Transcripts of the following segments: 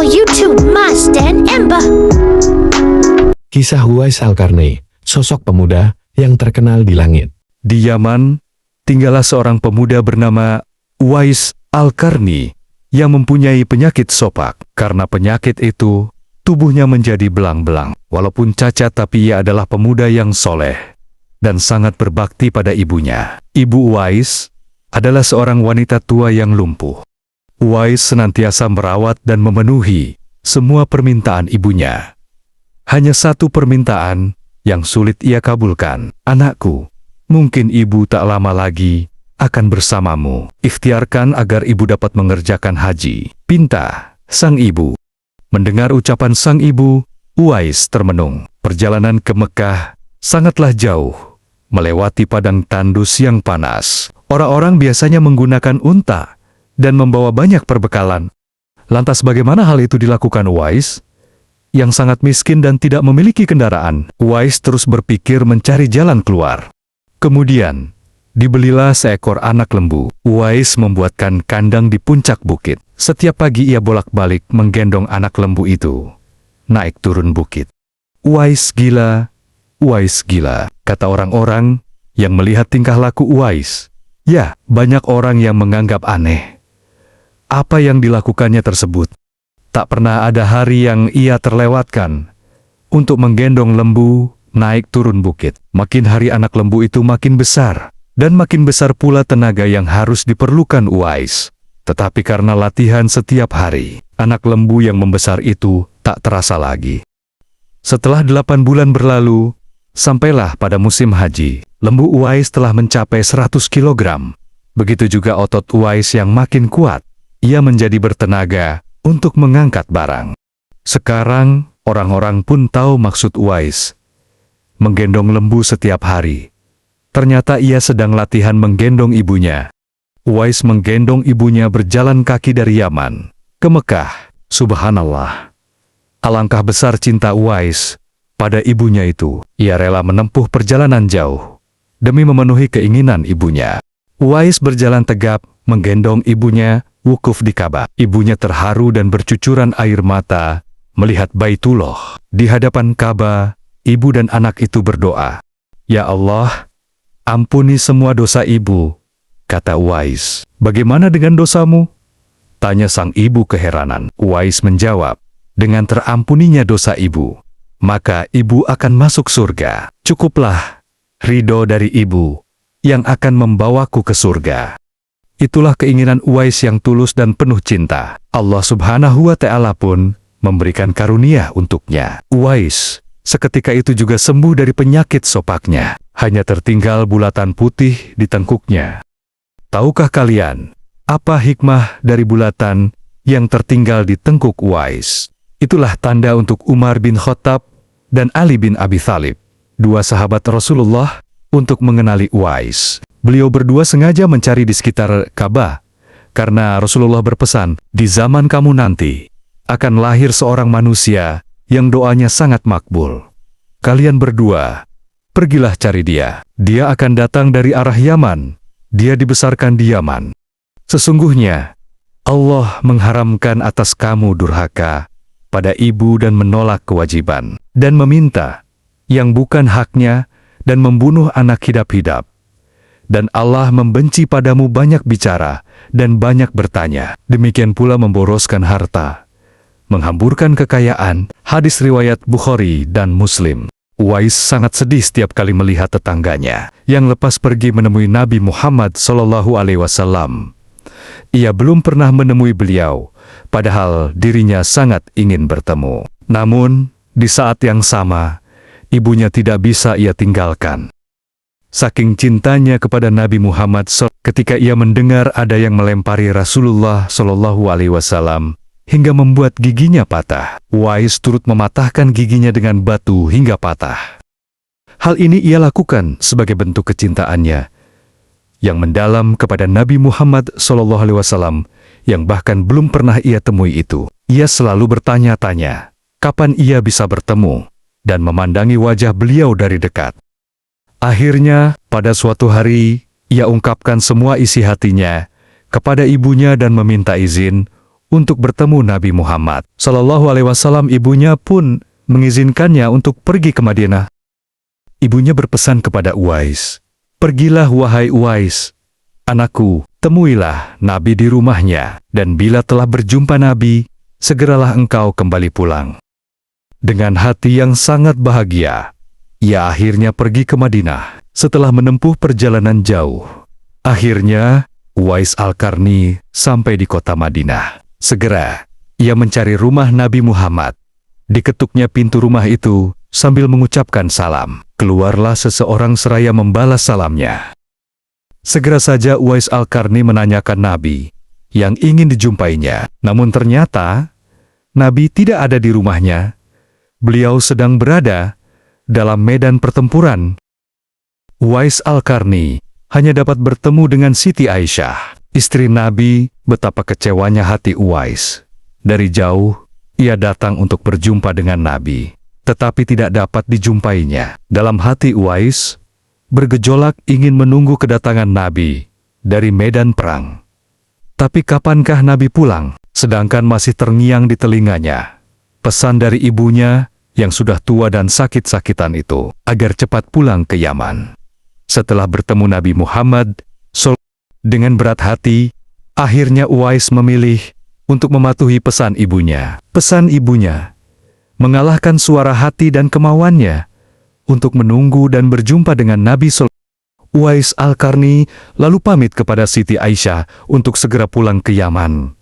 channel YouTube Mas dan Ember. Kisah Uwais Al-Qarni, sosok pemuda yang terkenal di langit. Di Yaman, tinggallah seorang pemuda bernama Uwais Al-Qarni yang mempunyai penyakit sopak. Karena penyakit itu, tubuhnya menjadi belang-belang. Walaupun cacat, tapi ia adalah pemuda yang soleh dan sangat berbakti pada ibunya. Ibu Uwais adalah seorang wanita tua yang lumpuh. Uwais senantiasa merawat dan memenuhi semua permintaan ibunya. Hanya satu permintaan yang sulit ia kabulkan. Anakku, mungkin ibu tak lama lagi akan bersamamu. Ikhtiarkan agar ibu dapat mengerjakan haji, pinta sang ibu. Mendengar ucapan sang ibu, Uwais termenung. Perjalanan ke Mekah sangatlah jauh, melewati padang tandus yang panas. Orang-orang biasanya menggunakan unta dan membawa banyak perbekalan. Lantas bagaimana hal itu dilakukan Uwais, yang sangat miskin dan tidak memiliki kendaraan? Uwais terus berpikir mencari jalan keluar. Kemudian, dibelilah seekor anak lembu. Uwais membuatkan kandang di puncak bukit. Setiap pagi ia bolak-balik menggendong anak lembu itu, naik turun bukit. Uwais gila, kata orang-orang yang melihat tingkah laku Uwais. Ya, banyak orang yang menganggap aneh apa yang dilakukannya tersebut. Tak pernah ada hari yang ia terlewatkan untuk menggendong lembu naik turun bukit. Makin hari anak lembu itu makin besar, dan makin besar pula tenaga yang harus diperlukan Uwais. Tetapi karena latihan setiap hari, anak lembu yang membesar itu tak terasa lagi. Setelah 8 bulan berlalu, sampailah pada musim haji. Lembu Uwais telah mencapai 100 kilogram. Begitu juga otot Uwais yang makin kuat. Ia menjadi bertenaga untuk mengangkat barang. Sekarang, orang-orang pun tahu maksud Uwais menggendong lembu setiap hari. Ternyata ia sedang latihan menggendong ibunya. Uwais menggendong ibunya berjalan kaki dari Yaman ke Mekah. Subhanallah. Alangkah besar cinta Uwais pada ibunya itu. Ia rela menempuh perjalanan jauh demi memenuhi keinginan ibunya. Uwais berjalan tegap menggendong ibunya, wukuf di Ka'bah. Ibunya terharu dan bercucuran air mata melihat Baitullah. Di hadapan Ka'bah, ibu dan anak itu berdoa, "Ya Allah, ampuni semua dosa ibu," kata Uwais. "Bagaimana dengan dosamu?" tanya sang ibu keheranan. Uwais menjawab, "Dengan terampuninya dosa ibu, maka ibu akan masuk surga. Cukuplah ridho dari ibu yang akan membawaku ke surga." Itulah keinginan Uwais yang tulus dan penuh cinta. Allah Subhanahu wa Ta'ala pun memberikan karunia untuknya. Uwais seketika itu juga sembuh dari penyakit sopaknya. Hanya tertinggal bulatan putih di tengkuknya. Tahukah kalian apa hikmah dari bulatan yang tertinggal di tengkuk Uwais? Itulah tanda untuk Umar bin Khattab dan Ali bin Abi Thalib, 2 sahabat Rasulullah, untuk mengenali Uwais. Beliau berdua sengaja mencari di sekitar Ka'bah, karena Rasulullah berpesan, "Di zaman kamu nanti, akan lahir seorang manusia yang doanya sangat makbul. Kalian berdua, pergilah cari dia. Dia akan datang dari arah Yaman. Dia dibesarkan di Yaman. Sesungguhnya, Allah mengharamkan atas kamu durhaka pada ibu dan menolak kewajiban, dan meminta yang bukan haknya, dan membunuh anak hidup-hidup. Dan Allah membenci padamu banyak bicara dan banyak bertanya. Demikian pula memboroskan harta, menghamburkan kekayaan." Hadis riwayat Bukhari dan Muslim. Uwais sangat sedih setiap kali melihat tetangganya yang lepas pergi menemui Nabi Muhammad SAW. Ia belum pernah menemui beliau, padahal dirinya sangat ingin bertemu. Namun, di saat yang sama, ibunya tidak bisa ia tinggalkan. Saking cintanya kepada Nabi Muhammad ketika ia mendengar ada yang melempari Rasulullah SAW hingga membuat giginya patah, Uwais turut mematahkan giginya dengan batu hingga patah. Hal ini ia lakukan sebagai bentuk kecintaannya yang mendalam kepada Nabi Muhammad SAW yang bahkan belum pernah ia temui itu. Ia selalu bertanya-tanya kapan ia bisa bertemu dan memandangi wajah beliau dari dekat. Akhirnya, pada suatu hari, ia ungkapkan semua isi hatinya kepada ibunya dan meminta izin untuk bertemu Nabi Muhammad Sallallahu Alaihi Wasallam. Ibunya pun mengizinkannya untuk pergi ke Madinah. Ibunya berpesan kepada Uwais, "Pergilah wahai Uwais, anakku, temuilah Nabi di rumahnya, dan bila telah berjumpa Nabi, segeralah engkau kembali pulang." Dengan hati yang sangat bahagia, ia akhirnya pergi ke Madinah. Setelah menempuh perjalanan jauh, akhirnya Uwais Al-Qarni sampai di kota Madinah. Segera, ia mencari rumah Nabi Muhammad. Diketuknya pintu rumah itu sambil mengucapkan salam. Keluarlah seseorang seraya membalas salamnya. Segera saja Uwais Al-Qarni menanyakan Nabi yang ingin dijumpainya. Namun ternyata, Nabi tidak ada di rumahnya. Beliau sedang berada dalam medan pertempuran. Uwais Al-Qarni hanya dapat bertemu dengan Siti Aisyah, istri Nabi. Betapa kecewanya hati Uwais. Dari jauh, ia datang untuk berjumpa dengan Nabi, tetapi tidak dapat dijumpainya. Dalam hati Uwais bergejolak ingin menunggu kedatangan Nabi dari medan perang. Tapi kapankah Nabi pulang? Sedangkan masih terngiang di telinganya pesan dari ibunya yang sudah tua dan sakit-sakitan itu, agar cepat pulang ke Yaman. Setelah bertemu Nabi Muhammad dengan berat hati, akhirnya Uwais memilih untuk mematuhi pesan ibunya. Pesan ibunya mengalahkan suara hati dan kemauannya untuk menunggu dan berjumpa dengan Nabi Uwais Al-Qarni lalu pamit kepada Siti Aisyah untuk segera pulang ke Yaman.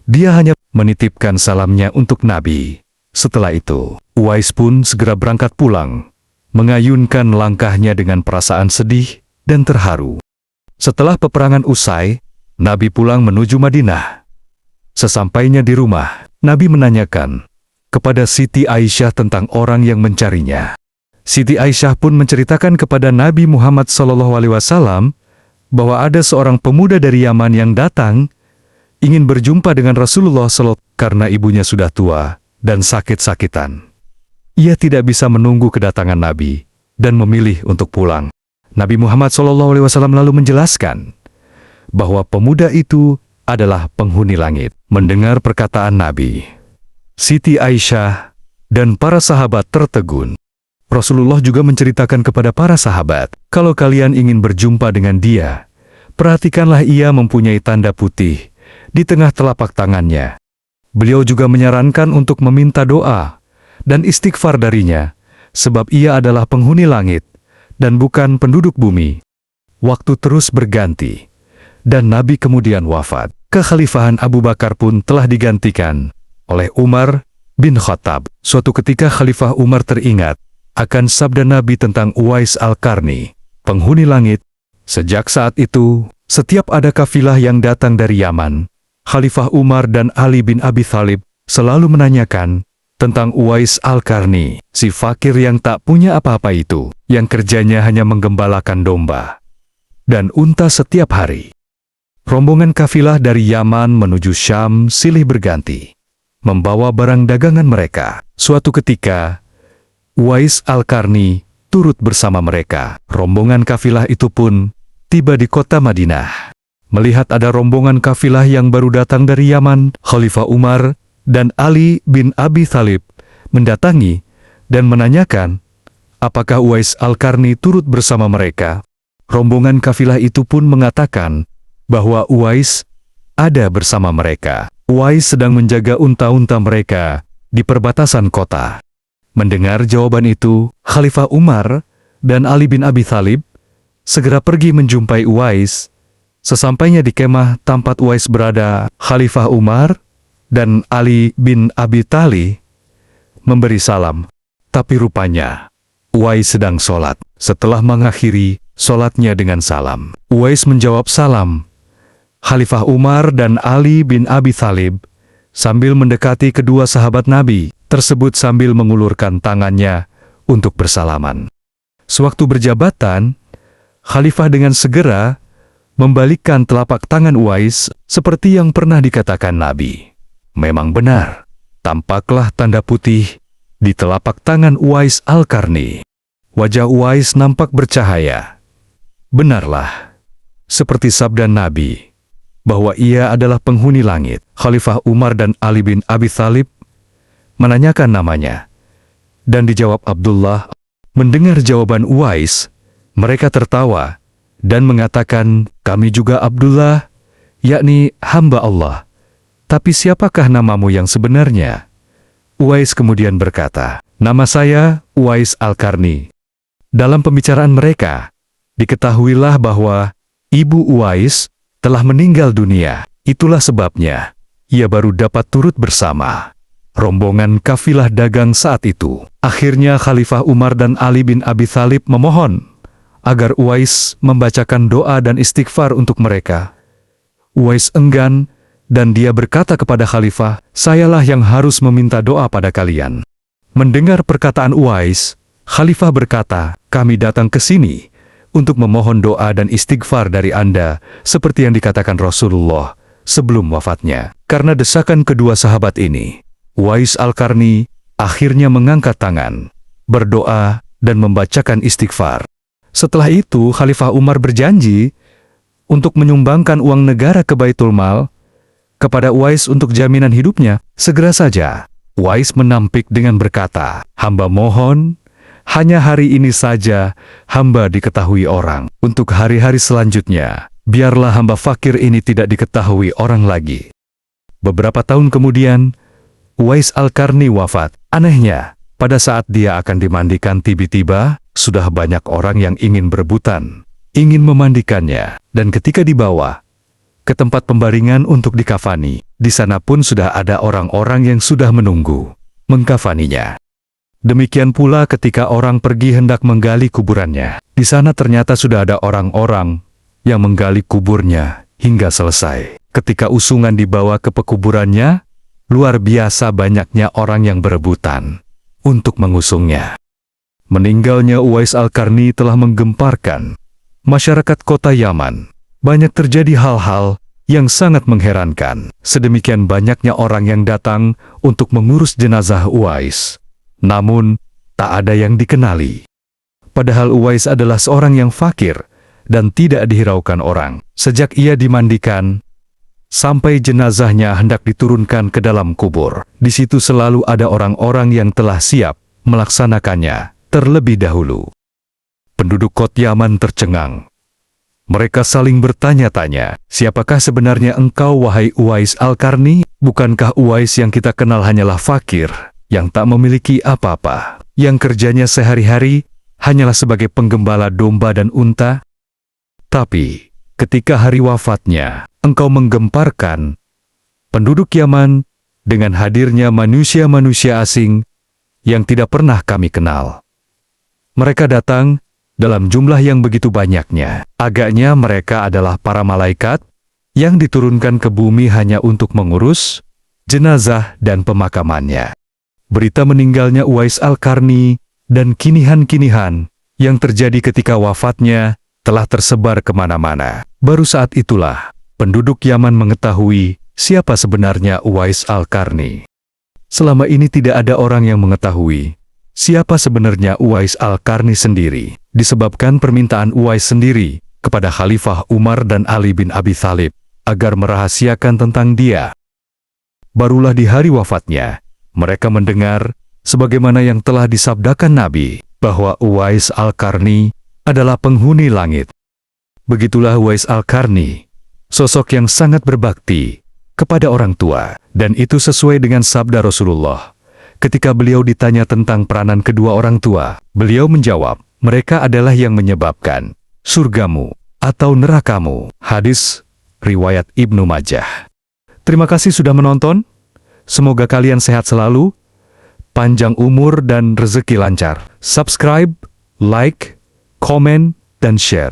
Dia hanya menitipkan salamnya untuk Nabi. Setelah itu, Uwais pun segera berangkat pulang, mengayunkan langkahnya dengan perasaan sedih dan terharu. Setelah peperangan usai, Nabi pulang menuju Madinah. Sesampainya di rumah, Nabi menanyakan kepada Siti Aisyah tentang orang yang mencarinya. Siti Aisyah pun menceritakan kepada Nabi Muhammad SAW bahwa ada seorang pemuda dari Yaman yang datang ingin berjumpa dengan Rasulullah SAW karena ibunya sudah tua dan sakit-sakitan. Ia tidak bisa menunggu kedatangan Nabi dan memilih untuk pulang. Nabi Muhammad SAW lalu menjelaskan bahwa pemuda itu adalah penghuni langit. Mendengar perkataan Nabi, Siti Aisyah dan para sahabat tertegun. Rasulullah juga menceritakan kepada para sahabat, kalau kalian ingin berjumpa dengan dia, perhatikanlah ia mempunyai tanda putih di tengah telapak tangannya. Beliau juga menyarankan untuk meminta doa dan istighfar darinya, sebab ia adalah penghuni langit dan bukan penduduk bumi. Waktu terus berganti, dan Nabi kemudian wafat. Kekhalifahan Abu Bakar pun telah digantikan oleh Umar bin Khattab. Suatu ketika Khalifah Umar teringat akan sabda Nabi tentang Uwais Al-Qarni, penghuni langit. Sejak saat itu, setiap ada kafilah yang datang dari Yaman, Khalifah Umar dan Ali bin Abi Thalib selalu menanyakan tentang Uwais Al-Qarni, si fakir yang tak punya apa-apa itu, yang kerjanya hanya menggembalakan domba dan unta setiap hari. Rombongan kafilah dari Yaman menuju Syam silih berganti, membawa barang dagangan mereka. Suatu ketika, Uwais Al-Qarni turut bersama mereka. Rombongan kafilah itu pun tiba di kota Madinah. Melihat ada rombongan kafilah yang baru datang dari Yaman, Khalifah Umar dan Ali bin Abi Thalib mendatangi dan menanyakan apakah Uwais Al-Qarni turut bersama mereka. Rombongan kafilah itu pun mengatakan bahwa Uwais ada bersama mereka. Uwais sedang menjaga unta-unta mereka di perbatasan kota. Mendengar jawaban itu, Khalifah Umar dan Ali bin Abi Thalib segera pergi menjumpai Uwais. Sesampainya di kemah tempat Uwais berada, Khalifah Umar dan Ali bin Abi Thalib memberi salam. Tapi rupanya, Uwais sedang sholat. Setelah mengakhiri sholatnya dengan salam, Uwais menjawab salam. Khalifah Umar dan Ali bin Abi Thalib sambil mendekati kedua sahabat Nabi tersebut sambil mengulurkan tangannya untuk bersalaman. Sewaktu berjabatan, Khalifah dengan segera membalikkan telapak tangan Uwais seperti yang pernah dikatakan Nabi. Memang benar, tampaklah tanda putih di telapak tangan Uwais Al-Qarni. Wajah Uwais nampak bercahaya. Benarlah, seperti sabda Nabi, bahwa ia adalah penghuni langit. Khalifah Umar dan Ali bin Abi Thalib menanyakan namanya, dan dijawab Abdullah. Mendengar jawaban Uwais, mereka tertawa dan mengatakan, "Kami juga Abdullah, yakni hamba Allah. Tapi siapakah namamu yang sebenarnya?" Uwais kemudian berkata, "Nama saya Uwais Al-Qarni." Dalam pembicaraan mereka, diketahuilah bahwa ibu Uwais telah meninggal dunia. Itulah sebabnya ia baru dapat turut bersama rombongan kafilah dagang saat itu. Akhirnya Khalifah Umar dan Ali bin Abi Thalib memohon agar Uwais membacakan doa dan istighfar untuk mereka. Uwais enggan, dan dia berkata kepada Khalifah, "Sayalah yang harus meminta doa pada kalian." Mendengar perkataan Uwais, Khalifah berkata, "Kami datang ke sini untuk memohon doa dan istighfar dari Anda, seperti yang dikatakan Rasulullah sebelum wafatnya." Karena desakan kedua sahabat ini, Uwais Al-Qarni akhirnya mengangkat tangan, berdoa, dan membacakan istighfar. Setelah itu, Khalifah Umar berjanji untuk menyumbangkan uang negara ke Baitul Mal kepada Uwais untuk jaminan hidupnya. Segera saja, Uwais menampik dengan berkata, "Hamba mohon, hanya hari ini saja hamba diketahui orang. Untuk hari-hari selanjutnya, biarlah hamba fakir ini tidak diketahui orang lagi." Beberapa tahun kemudian, Uwais Al-Qarni wafat. Anehnya, pada saat dia akan dimandikan tiba-tiba, sudah banyak orang yang ingin berebutan, ingin memandikannya. Dan ketika dibawa ke tempat pembaringan untuk dikafani, di sana pun sudah ada orang-orang yang sudah menunggu mengkafaninya. Demikian pula ketika orang pergi hendak menggali kuburannya. Di sana ternyata sudah ada orang-orang yang menggali kuburnya hingga selesai. Ketika usungan dibawa ke pekuburannya, luar biasa banyaknya orang yang berebutan untuk mengusungnya. Meninggalnya Uwais Al-Qarni telah menggemparkan masyarakat kota Yaman. Banyak terjadi hal-hal yang sangat mengherankan. Sedemikian banyaknya orang yang datang untuk mengurus jenazah Uwais. Namun, tak ada yang dikenali. Padahal Uwais adalah seorang yang fakir dan tidak dihiraukan orang. Sejak ia dimandikan, sampai jenazahnya hendak diturunkan ke dalam kubur, di situ selalu ada orang-orang yang telah siap melaksanakannya terlebih dahulu. Penduduk kota Yaman tercengang. Mereka saling bertanya-tanya, "Siapakah sebenarnya engkau, wahai Uwais Al-Qarni? Bukankah Uwais yang kita kenal hanyalah fakir, yang tak memiliki apa-apa, yang kerjanya sehari-hari hanyalah sebagai penggembala domba dan unta? Tapi ketika hari wafatnya, engkau menggemparkan penduduk Yaman dengan hadirnya manusia-manusia asing yang tidak pernah kami kenal. Mereka datang dalam jumlah yang begitu banyaknya. Agaknya mereka adalah para malaikat yang diturunkan ke bumi hanya untuk mengurus jenazah dan pemakamannya." Berita meninggalnya Uwais Al-Qarni dan kinihan-kinihan yang terjadi ketika wafatnya telah tersebar kemana-mana. Baru saat itulah penduduk Yaman mengetahui siapa sebenarnya Uwais Al-Qarni. Selama ini tidak ada orang yang mengetahui siapa sebenarnya Uwais Al-Qarni sendiri, disebabkan permintaan Uwais sendiri kepada Khalifah Umar dan Ali bin Abi Thalib agar merahasiakan tentang dia. Barulah di hari wafatnya, mereka mendengar sebagaimana yang telah disabdakan Nabi, bahwa Uwais Al-Qarni adalah penghuni langit. Begitulah Uwais Al-Qarni, sosok yang sangat berbakti kepada orang tua, dan itu sesuai dengan sabda Rasulullah. Ketika beliau ditanya tentang peranan kedua orang tua, beliau menjawab, "Mereka adalah yang menyebabkan surgamu atau nerakamu." Hadis riwayat Ibnu Majah. Terima kasih sudah menonton. Semoga kalian sehat selalu, panjang umur dan rezeki lancar. Subscribe, like, komen, dan share.